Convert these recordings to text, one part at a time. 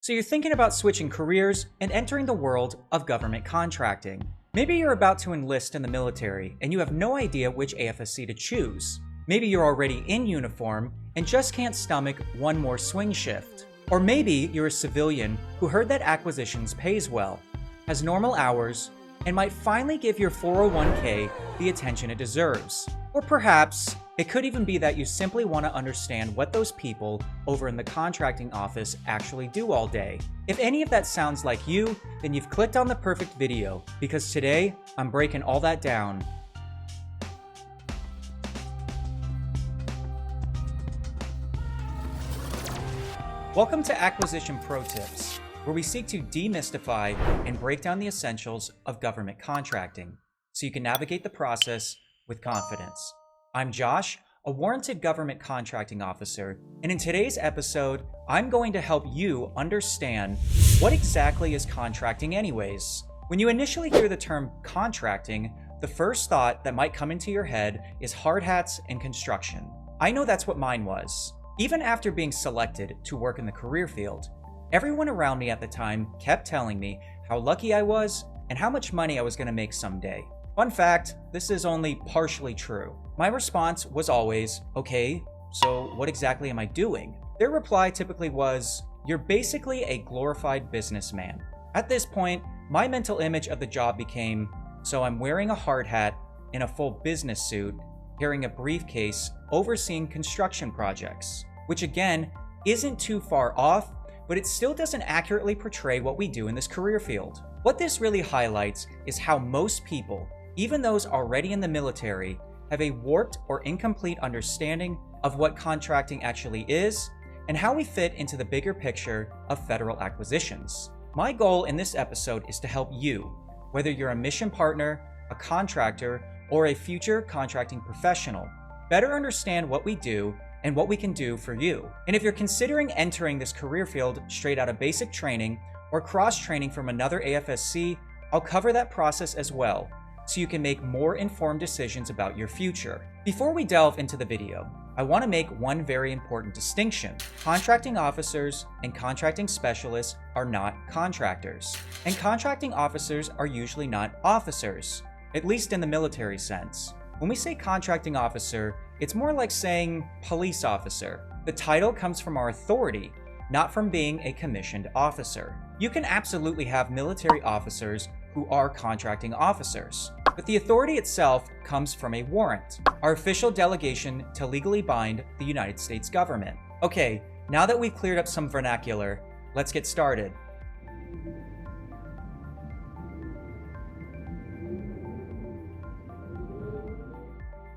So you're thinking about switching careers and entering the world of government contracting. Maybe you're about to enlist in the military and you have no idea which AFSC to choose. Maybe you're already in uniform and just can't stomach one more swing shift. Or maybe you're a civilian who heard that acquisitions pays well, has normal hours, and might finally give your 401k the attention it deserves. Or perhaps it could even be that you simply want to understand what those people over in the contracting office actually do all day. If any of that sounds like you, then you've clicked on the perfect video, because today I'm breaking all that down. Welcome to Acquisition Pro Tips, where we seek to demystify and break down the essentials of government contracting so you can navigate the process with confidence. I'm Josh, a warranted government contracting officer, and in today's episode, I'm going to help you understand what exactly is contracting anyways. When you initially hear the term contracting, the first thought that might come into your head is hard hats and construction. I know that's what mine was. Even after being selected to work in the career field, everyone around me at the time kept telling me how lucky I was and how much money I was going to make someday. Fun fact, this is only partially true. My response was always, okay, so what exactly am I doing? Their reply typically was, you're basically a glorified businessman. At this point, my mental image of the job became, so I'm wearing a hard hat in a full business suit, carrying a briefcase, overseeing construction projects, which again, isn't too far off, but it still doesn't accurately portray what we do in this career field. What this really highlights is how most people, even those already in the military, have a warped or incomplete understanding of what contracting actually is and how we fit into the bigger picture of federal acquisitions. My goal in this episode is to help you, whether you're a mission partner, a contractor, or a future contracting professional, better understand what we do and what we can do for you. And if you're considering entering this career field straight out of basic training or cross-training from another AFSC, I'll cover that process as well, so you can make more informed decisions about your future. Before we delve into the video, I want to make one very important distinction. Contracting officers and contracting specialists are not contractors, and contracting officers are usually not officers, at least in the military sense. When we say contracting officer, it's more like saying police officer. The title comes from our authority, not from being a commissioned officer. You can absolutely have military officers who are contracting officers, but the authority itself comes from a warrant, our official delegation to legally bind the United States government. Okay, now that we've cleared up some vernacular, let's get started.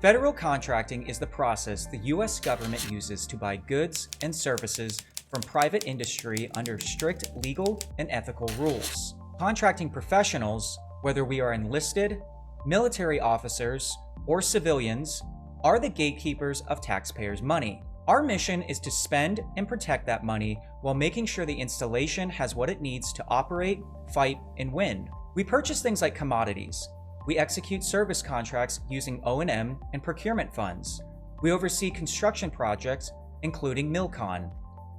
Federal contracting is the process the U.S. government uses to buy goods and services from private industry under strict legal and ethical rules. Contracting professionals, whether we are enlisted, military officers, or civilians, are the gatekeepers of taxpayers' money. Our mission is to spend and protect that money while making sure the installation has what it needs to operate, fight, and win. We purchase things like commodities. We execute service contracts using O&M and procurement funds. We oversee construction projects, including MilCon.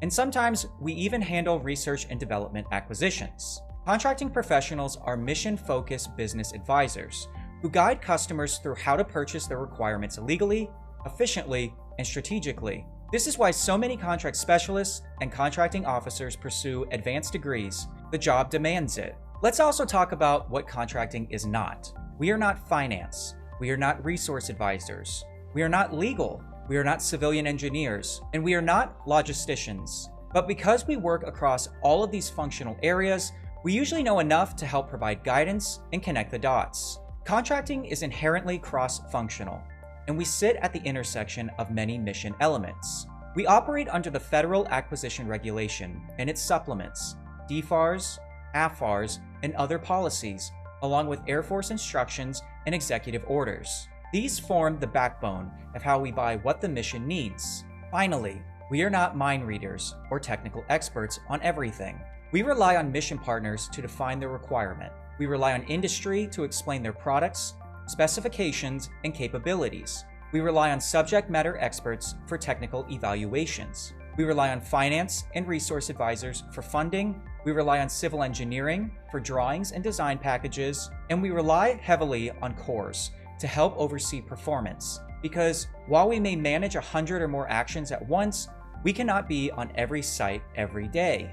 And sometimes we even handle research and development acquisitions. Contracting professionals are mission-focused business advisors who guide customers through how to purchase their requirements legally, efficiently, and strategically. This is why so many contract specialists and contracting officers pursue advanced degrees. The job demands it. Let's also talk about what contracting is not. We are not finance. We are not resource advisors. We are not legal. We are not civilian engineers. And we are not logisticians. But because we work across all of these functional areas, we usually know enough to help provide guidance and connect the dots. Contracting is inherently cross-functional, and we sit at the intersection of many mission elements. We operate under the Federal Acquisition Regulation and its supplements, DFARS, AFARS, and other policies, along with Air Force instructions and executive orders. These form the backbone of how we buy what the mission needs. Finally, we are not mind readers or technical experts on everything. We rely on mission partners to define their requirement. We rely on industry to explain their products, specifications, and capabilities. We rely on subject matter experts for technical evaluations. We We rely on finance and resource advisors for funding. We rely on civil engineering for drawings and design packages. And we rely heavily on cores to help oversee performance. Because while we may manage 100 or more actions at once, we cannot be on every site every day.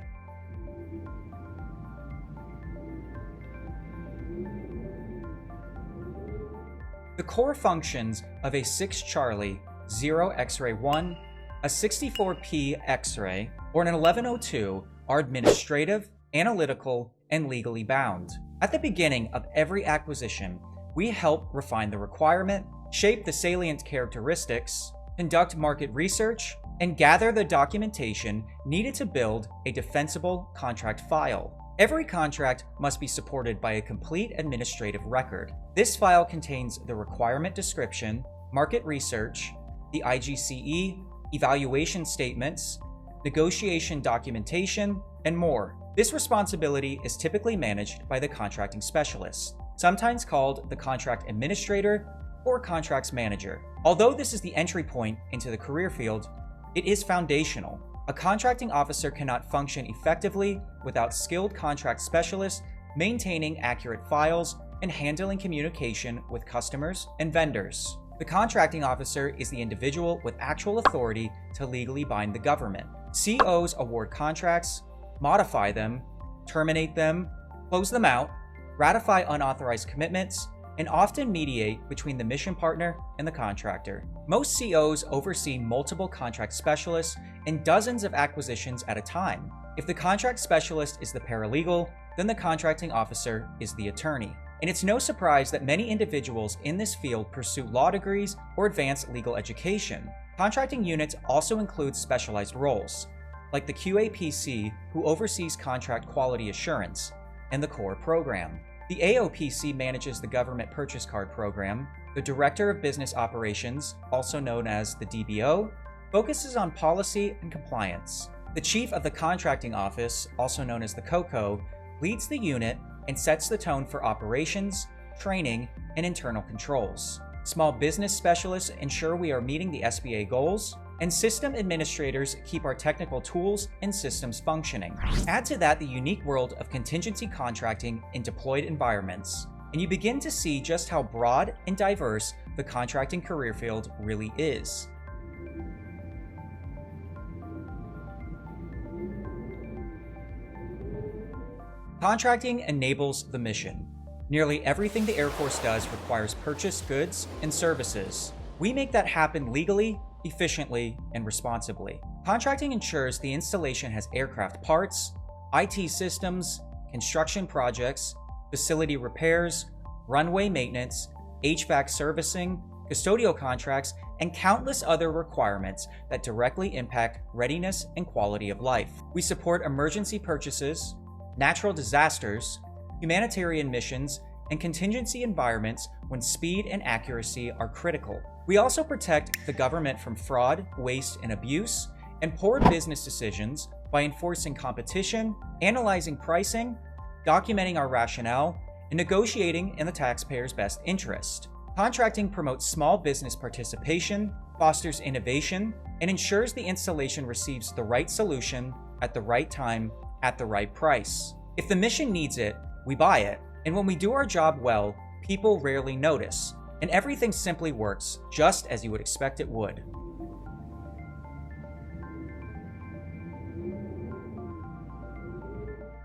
The core functions of a 6 Charlie 0 X-ray 1, a 64P X-ray, or an 1102 are administrative, analytical, and legally bound. At the beginning of every acquisition, we help refine the requirement, shape the salient characteristics, conduct market research, and gather the documentation needed to build a defensible contract file. Every contract must be supported by a complete administrative record. This file contains the requirement description, market research, the IGCE, evaluation statements, negotiation documentation, and more. This responsibility is typically managed by the contracting specialist, sometimes called the contract administrator or contracts manager. Although this is the entry point into the career field, it is foundational. A contracting officer cannot function effectively without skilled contract specialists maintaining accurate files and handling communication with customers and vendors. The contracting officer is the individual with actual authority to legally bind the government. COs award contracts, modify them, terminate them, close them out, ratify unauthorized commitments, and often mediate between the mission partner and the contractor. Most COs oversee multiple contract specialists and dozens of acquisitions at a time. If the contract specialist is the paralegal, then the contracting officer is the attorney. And it's no surprise that many individuals in this field pursue law degrees or advanced legal education. Contracting units also include specialized roles, like the QAPC, who oversees contract quality assurance, and the core program. The AOPC manages the Government Purchase Card Program. The Director of Business Operations, also known as the DBO, focuses on policy and compliance. The Chief of the Contracting Office, also known as the COCO, leads the unit and sets the tone for operations, training, and internal controls. Small business specialists ensure we are meeting the SBA goals, and system administrators keep our technical tools and systems functioning. Add to that the unique world of contingency contracting in deployed environments, and you begin to see just how broad and diverse the contracting career field really is. Contracting enables the mission. Nearly everything the Air Force does requires purchased goods and services. We make that happen legally, efficiently, and responsibly. Contracting ensures the installation has aircraft parts, IT systems, construction projects, facility repairs, runway maintenance, HVAC servicing, custodial contracts, and countless other requirements that directly impact readiness and quality of life. We support emergency purchases, natural disasters, humanitarian missions, and contingency environments when speed and accuracy are critical. We also protect the government from fraud, waste, and abuse, and poor business decisions by enforcing competition, analyzing pricing, documenting our rationale, and negotiating in the taxpayer's best interest. Contracting promotes small business participation, fosters innovation, and ensures the installation receives the right solution at the right time at the right price. If the mission needs it, we buy it. And when we do our job well, people rarely notice, and everything simply works just as you would expect it would.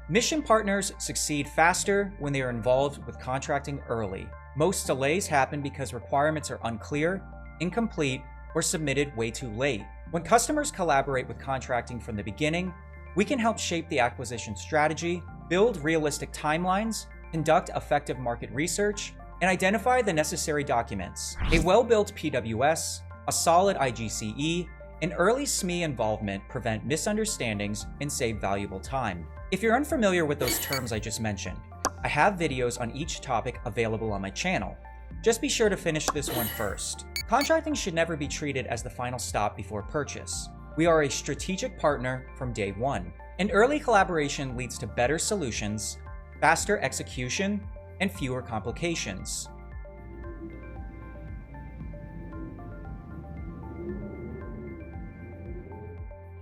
Mission partners succeed faster when they are involved with contracting early. Most delays happen because requirements are unclear, incomplete, or submitted way too late. When customers collaborate with contracting from the beginning, we can help shape the acquisition strategy, build realistic timelines, conduct effective market research, and identify the necessary documents. A well-built PWS, a solid IGCE, and early SME involvement prevent misunderstandings and save valuable time. If you're unfamiliar with those terms I just mentioned, I have videos on each topic available on my channel. Just be sure to finish this one first. Contracting should never be treated as the final stop before purchase. We are a strategic partner from day one, and early collaboration leads to better solutions, faster execution, and fewer complications.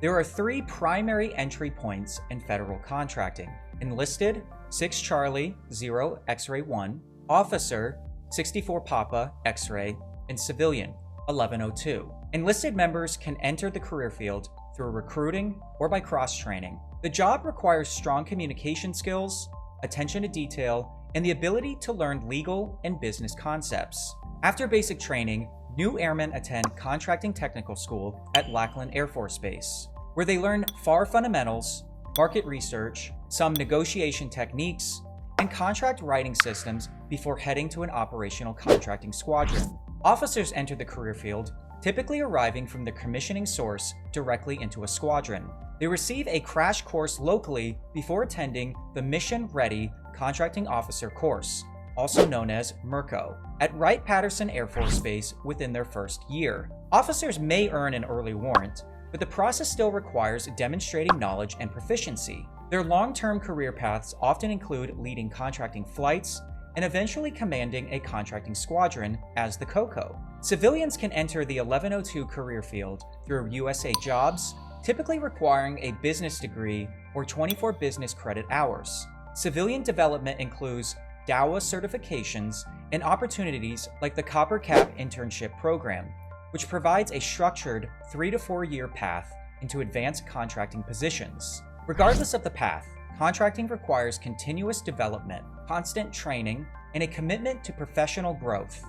There are three primary entry points in federal contracting: enlisted, 6 Charlie, 0 X-ray 1, officer, 64 Papa, X-ray, and civilian, 1102. Enlisted members can enter the career field through recruiting or by cross-training. The job requires strong communication skills, attention to detail, and the ability to learn legal and business concepts. After basic training, new airmen attend Contracting Technical School at Lackland Air Force Base, where they learn FAR fundamentals, market research, some negotiation techniques, and contract writing systems before heading to an operational contracting squadron. Officers enter the career field, typically arriving from the commissioning source directly into a squadron. They receive a crash course locally before attending the Mission Ready Contracting Officer course, also known as MERCO, at Wright-Patterson Air Force Base within their first year. Officers may earn an early warrant, but the process still requires demonstrating knowledge and proficiency. Their long-term career paths often include leading contracting flights and eventually commanding a contracting squadron as the COCO. Civilians can enter the 1102 career field through USA Jobs, typically requiring a business degree or 24 business credit hours. Civilian development includes DAWA certifications and opportunities like the Copper Cap internship program, which provides a structured 3 to 4 year path into advanced contracting positions. Regardless of the path, contracting requires continuous development, constant training, and a commitment to professional growth.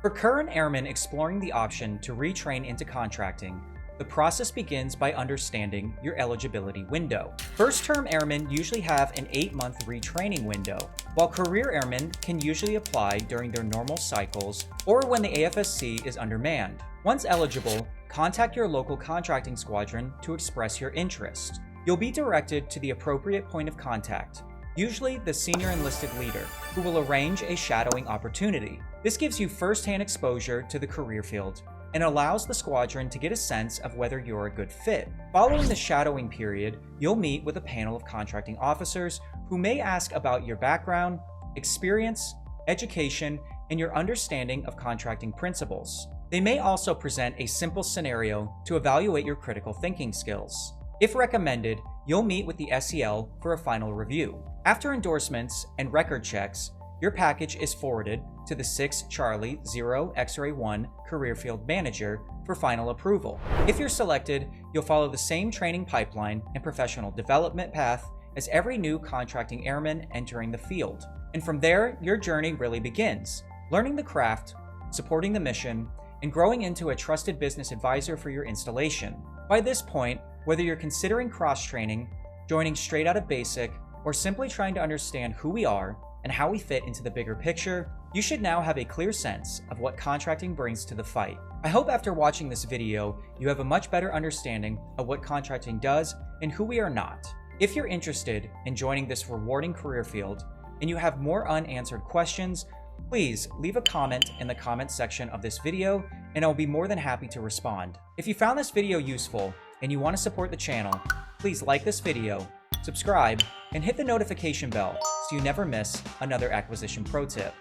For current airmen exploring the option to retrain into contracting, the process begins by understanding your eligibility window. First-term airmen usually have an 8-month retraining window, while career airmen can usually apply during their normal cycles or when the AFSC is undermanned. Once eligible, contact your local contracting squadron to express your interest. You'll be directed to the appropriate point of contact, usually the senior enlisted leader, who will arrange a shadowing opportunity. This gives you first-hand exposure to the career field and allows the squadron to get a sense of whether you're a good fit. Following the shadowing period, you'll meet with a panel of contracting officers who may ask about your background, experience, education, and your understanding of contracting principles. They may also present a simple scenario to evaluate your critical thinking skills. If recommended, you'll meet with the SEL for a final review. After endorsements and record checks, your package is forwarded to the 6 Charlie 0 X-ray 1 career field manager for final approval. If you're selected, you'll follow the same training pipeline and professional development path as every new contracting airman entering the field. And from there, your journey really begins, learning the craft, supporting the mission, and growing into a trusted business advisor for your installation. By this point, whether you're considering cross-training, joining straight out of basic, or simply trying to understand who we are and how we fit into the bigger picture, you should now have a clear sense of what contracting brings to the fight. I hope after watching this video, you have a much better understanding of what contracting does and who we are not. If you're interested in joining this rewarding career field and you have more unanswered questions, please leave a comment in the comment section of this video and I'll be more than happy to respond. If you found this video useful and you want to support the channel, please like this video, subscribe, and hit the notification bell so you never miss another acquisition pro tip.